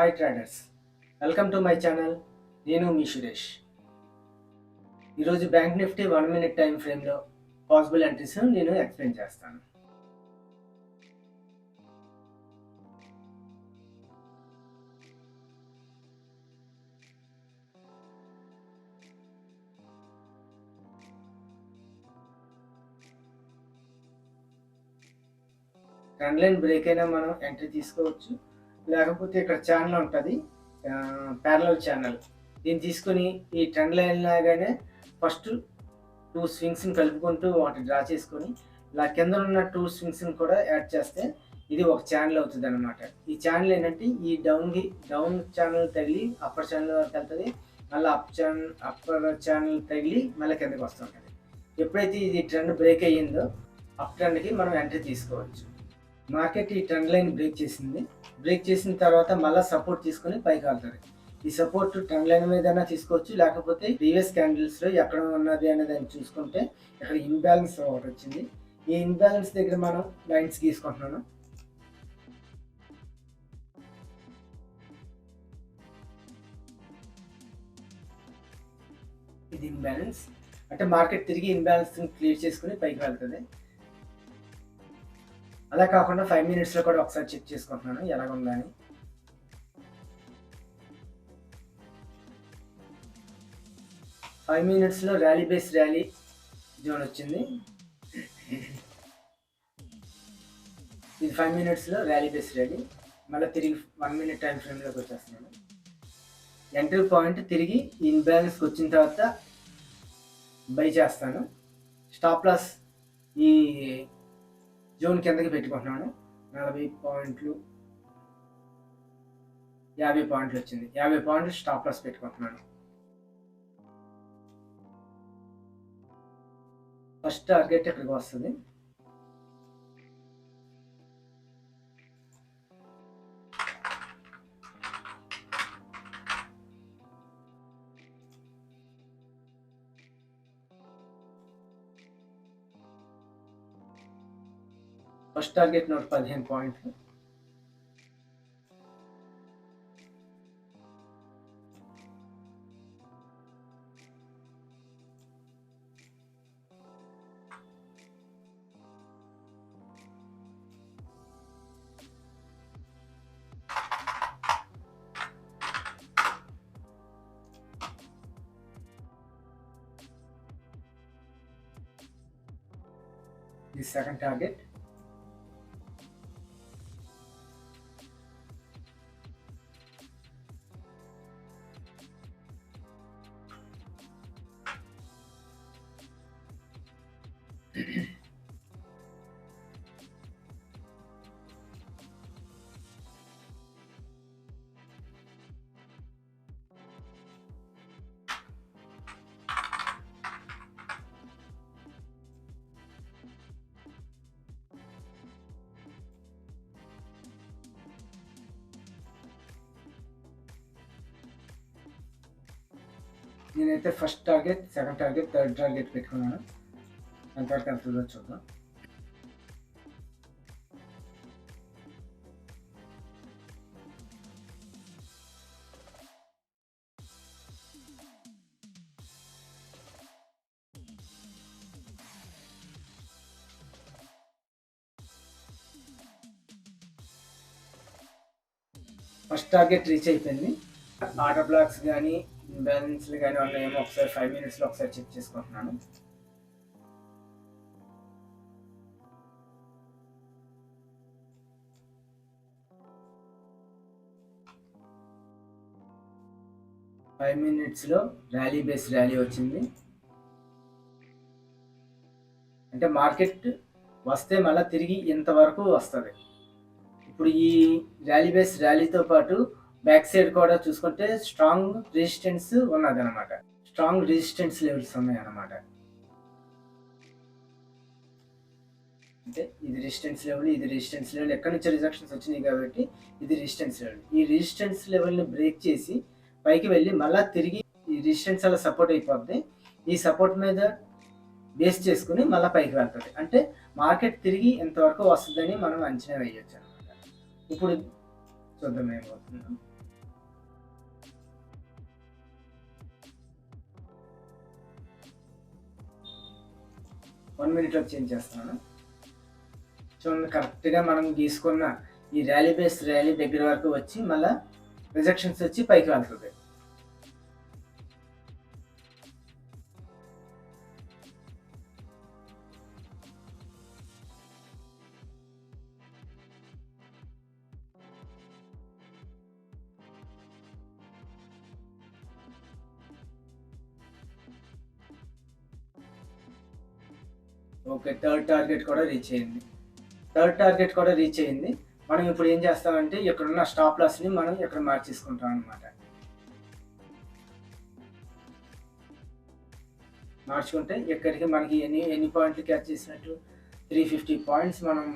Hi traders, welcome to my channel. నేను మీ సురేష్. ఈరోజు bank Nifty 1 minute time ఫ్రేమ్లో possible entries నేను ఎక్స్ప్లెయిన్ చేస్తాను. ట్రెండ్ లైన్ బ్రేక్ అయినా మనం ఎంట్రీ తీసుకోవచ్చు, లేకపోతే ఇక్కడ ఛానల్ ఉంటుంది, ప్యారలల్ ఛానల్. దీన్ని తీసుకొని ఈ ట్రెండ్ లైన్ లాగానే ఫస్ట్ 2 స్వింగ్స్ని కలుపుకుంటూ వాటి డ్రా చేసుకొని ఇలా కింద ఉన్న 2 స్వింగ్స్ని కూడా యాడ్ చేస్తే ఇది ఒక ఛానల్ అవుతుంది అనమాట. ఈ ఛానల్ ఏంటంటే ఈ డౌన్ ఛానల్ తగిలి అప్పర్ ఛానల్ వరకు వెళ్తుంది, మళ్ళీ అప్పర్ ఛానల్ తగిలి మళ్ళీ కిందకి వస్తుంటుంది. ఎప్పుడైతే ఇది ట్రెండ్ బ్రేక్ అయ్యిందో అప్ ట్రెండ్కి మనం ఎంట్రీ తీసుకోవచ్చు. మార్కెట్ ఈ ట్రెండ్ లైన్ బ్రేక్ చేసిన తర్వాత మళ్ళీ సపోర్ట్ తీసుకొని పైకి వెళ్తుంది. ఈ సపోర్ట్ ట్రెండ్ లైన్ మీదైనా తీసుకోవచ్చు, లేకపోతే ప్రీవియస్ క్యాండిల్స్లో ఎక్కడ ఉన్నది అనేది చూసుకుంటే ఇక్కడ ఇన్బ్యాలెన్స్ ఒకటి వచ్చింది. ఈ ఇన్బ్యాలెన్స్ దగ్గర మనం లైన్స్ గీసుకుంటున్నాను. ఇది ఇన్బ్యాలెన్స్ అంటే మార్కెట్ తిరిగి ఇన్బ్యాలెన్స్ క్లియర్ చేసుకుని పైకి వెళ్తుంది. అలా కాకుండా 5 మినిట్స్లో కూడా ఒకసారి చెక్ చేసుకుంటున్నాను ఎలాగ ఉందని. ఫైవ్ మినిట్స్లో ర్యాలీ బేస్ ర్యాలీ జోన్ వచ్చింది. ఇది 5 మినిట్స్లో ర్యాలీ బేస్ ర్యాలీ. మళ్ళీ తిరిగి 1 మినిట్ టైం ఫ్రేమ్లోకి వచ్చేస్తున్నాను. ఎంట్రీ పాయింట్ తిరిగి ఇన్బ్యాలెన్స్కి వచ్చిన తర్వాత బై చేస్తాను. స్టాప్ లాస్ ఈ జోన్ కిందకి పెట్టుకుంటున్నాను. 40 పాయింట్లు 50 పాయింట్లు వచ్చింది. 50 పాయింట్లు స్టాప్ లాస్ పెట్టుకుంటున్నాను. ఫస్ట్ టార్గెట్ ఇక్కడికి వస్తుంది. ఫస్ట్ టార్గెట్ 115 పాయింట్లు. ఇది సెకండ్ టార్గెట్. నేనైతే first target, second target, third target పెట్టుకున్నాను. ఎంతవరకు వెళ్తుందో చూద్దాం. ఫస్ట్ టార్గెట్ రీచ్ అయిపోయింది. ఆర్డర్ బ్లాక్స్ కానీ బ్యాలెన్స్లు కానీ ఉన్నాయేమో ఒకసారి 5 మినిట్స్లో ఒకసారి చెక్ చేసుకుంటున్నాను. ఫైవ్ మినిట్స్లో ర్యాలీ బేస్ ర్యాలీ వచ్చింది. అంటే మార్కెట్ వస్తే మళ్ళీ తిరిగి ఇంతవరకు వస్తుంది. ఇప్పుడు ఈ ర్యాలీ బేస్ ర్యాలీతో పాటు బ్యాక్ సైడ్ కూడా చూసుకుంటే స్ట్రాంగ్ రెసిస్టెన్స్ ఉన్నది అనమాట. స్ట్రాంగ్ రెసిస్టెన్స్ లెవెల్స్ ఉన్నాయి అన్నమాట. అంటే ఇది రెసిస్టెన్స్ లెవెల్, ఇది రెసిస్టెన్స్ లెవెల్. ఎక్కడి నుంచి రిజెక్షన్స్ వచ్చినాయి కాబట్టి ఇది రెసిస్టెన్స్ లెవెల్. ఈ రెసిస్టెన్స్ లెవెల్ని బ్రేక్ చేసి పైకి వెళ్ళి మళ్ళీ తిరిగి ఈ రెసిస్టెన్స్ అలా సపోర్ట్ అయిపోద్ది. ఈ సపోర్ట్ మీద బేస్ చేసుకుని మళ్ళీ పైకి వెళ్తుంది. అంటే మార్కెట్ తిరిగి ఇంతవరకు వస్తుందని మనం అంచనా వేయచ్చు అనమాట. ఇప్పుడు చూద్దాం ఏమవుతుందో. 1 మినిట్లో చేంజ్ చేస్తున్నాను. చూడండి కరెక్ట్గా మనం గీసుకున్న ఈ ర్యాలీ బేస్ ర్యాలీ దగ్గర వరకు వచ్చి మళ్ళీ రిజెక్షన్స్ వచ్చి పైకి వెళ్తుంది. ఓకే, థర్డ్ టార్గెట్ కూడా రీచ్ అయింది. మనం ఇప్పుడు ఏం చేస్తామంటే ఇక్కడున్న స్టాప్ లాస్ని మనం ఇక్కడ మార్చేసుకుంటాం అనమాట. మార్చుకుంటే ఇక్కడికి మనకి ఎన్ని పాయింట్లు క్యాచ్ చేసినట్టు, 350 పాయింట్స్ మనం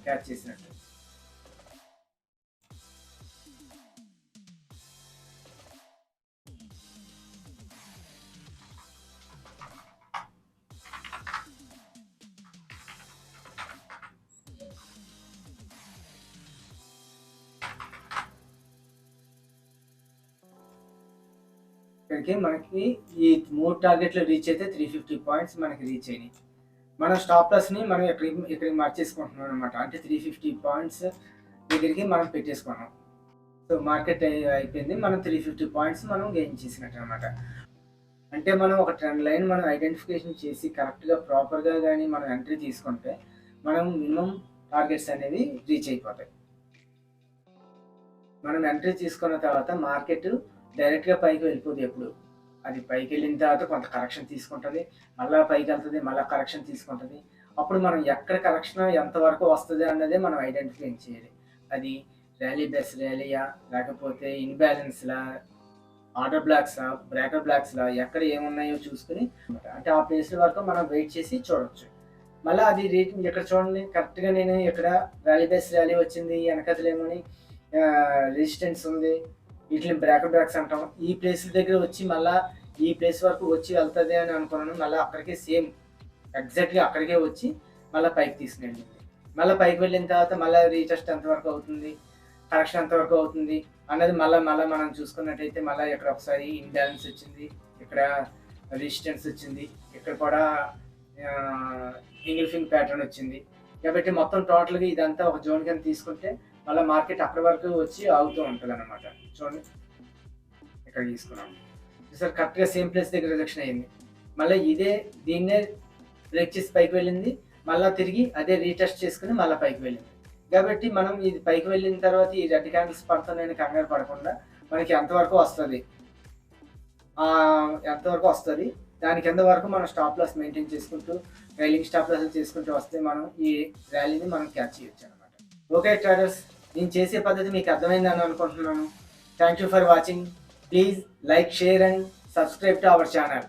క్యాచ్ చేసినట్టు. ఇక్కడికి మనకి ఈ 3 టార్గెట్లు రీచ్ అయితే 350 పాయింట్స్ మనకి రీచ్ అయినాయి. మనం స్టాప్ లాస్ని మనం ఇక్కడికి మార్చేసుకుంటున్నాం అనమాట. అంటే 350 పాయింట్స్ దగ్గరికి మనం పెట్టేసుకున్నాం. సో మార్కెట్ అయిపోయింది, మనం 350 పాయింట్స్ మనం గెయిన్ చేసినట్టు అనమాట. అంటే మనం ఒక ట్రెండ్ లైన్ మనం ఐడెంటిఫికేషన్ చేసి కరెక్ట్గా ప్రాపర్గా కానీ మనం ఎంట్రీ తీసుకుంటే మనం మినిమం టార్గెట్స్ అనేవి రీచ్ అయిపోతాయి. మనం ఎంట్రీ తీసుకున్న తర్వాత మార్కెట్ డైరెక్ట్గా పైకి వెళ్ళిపోదు. ఎప్పుడు అది పైకి వెళ్ళిన తర్వాత కొంత కరెక్షన్ తీసుకుంటుంది, మళ్ళీ పైకి వెళ్తుంది, మళ్ళీ కరెక్షన్ తీసుకుంటుంది. అప్పుడు మనం ఎక్కడ కరెక్షన్ ఎంతవరకు వస్తుంది అన్నదే మనం ఐడెంటిఫై చేయాలి. అది ర్యాలీ బేస్ ర్యాలీయా, లేకపోతే ఇన్బ్యాలెన్స్లా, ఆర్డర్ బ్లాక్స్లా, బ్రేకర్ బ్లాక్స్లా, ఎక్కడ ఏమున్నాయో చూసుకుని అంటే ఆ ప్లేస్ వరకు మనం వెయిట్ చేసి చూడవచ్చు. మళ్ళీ అది రేటింగ్ ఇక్కడ చూడండి, కరెక్ట్గా నేను ఇక్కడ ర్యాలీ బేస్ ర్యాలీ వచ్చింది, వెనకతలేమని రెసిస్టెన్స్ ఉంది, వీటిని బ్రేకర్ బ్లాక్స్ అంటాం. ఈ ప్లేస్ దగ్గర వచ్చి మళ్ళీ ఈ ప్లేస్ వరకు వచ్చి వెళ్తుంది అని అనుకున్నాను. మళ్ళీ అక్కడికే సేమ్ ఎగ్జాక్ట్గా అక్కడికే వచ్చి మళ్ళీ పైకి తీసుకెళ్ళింది. మళ్ళీ పైకి వెళ్ళిన తర్వాత మళ్ళీ రీటెస్ట్ ఎంతవరకు అవుతుంది, కరెక్షన్ ఎంతవరకు అవుతుంది అన్నది మళ్ళీ మనం చూసుకున్నట్టయితే మళ్ళీ ఇక్కడ ఒకసారి ఇన్బ్యాలెన్స్ వచ్చింది, ఇక్కడ రెసిస్టెన్స్ వచ్చింది, ఇక్కడ కూడా ఇంగిల్ఫింగ్ ప్యాటర్న్ వచ్చింది. కాబట్టి మొత్తం టోటల్గా ఇదంతా ఒక జోన్ కింద తీసుకుంటే మళ్ళీ మార్కెట్ అక్కడి వరకు వచ్చి ఆగుతూ ఉంటుంది అనమాట. చూడండి ఇక్కడ తీసుకున్నాం సార్, కరెక్ట్గా సేమ్ ప్లేస్ దగ్గర రిజెక్షన్ అయ్యింది. మళ్ళీ దీన్నే బ్రేక్ చేసి పైకి వెళ్ళింది, మళ్ళీ తిరిగి అదే రీటెస్ట్ చేసుకుని మళ్ళీ పైకి వెళ్ళింది. కాబట్టి మనం ఇది పైకి వెళ్ళిన తర్వాత ఈ రెడ్ క్యాండిల్స్ పడుతున్నాయని కంగారు పడకుండా మనకి ఎంతవరకు వస్తుంది దాని కింద వరకు మనం స్టాప్ లాస్ మెయింటైన్ చేసుకుంటూ ట్రైలింగ్ స్టాప్ లాస్ చేసుకుంటూ వస్తే మనం ఈ ర్యాలీని మనం క్యాచ్ చేయొచ్చు అనమాట. ఓకే ట్రేడర్స్, నేను చేసే పద్ధతి మీకు అర్థమైందని అనుకుంటున్నాను. Thank you for watching. Please like, share and subscribe to our channel.